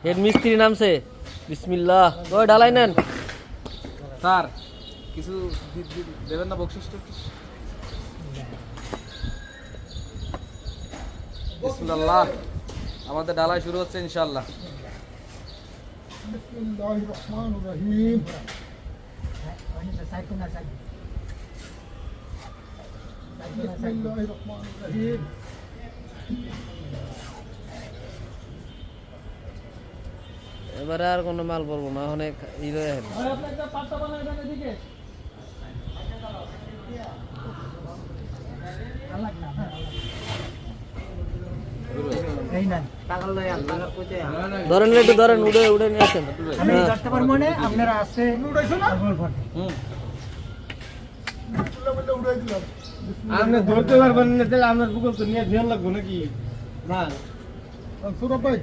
Head মিস্ত্রি নামছে। বিসমিল্লাহ, ওই ঢালাই নেন স্যার। কিছু দেবেন না বকশিস? বিসমিল্লাহ, আমাদের ঢালাই শুরু হচ্ছে ইনশাআল্লাহ। বিসমিল্লাহির রহমানির রহিম। বিসমিল্লাহির রহমানির রহিম। এবারে আর কোনো মাল বলবো না, অনেক ই রয়ে গেল। ধরেন একটু ধরেন, উড়ে উড়ে নিয়ে আসেন। আপনারা আছে উড়াইছো না? উড়াই দিলাম। আপনি ধরতে পারবেন না, তাহলে আপনার বুকল তো নিয়ে ধ্যান লাগবে নাকি? না সুরভ ভাই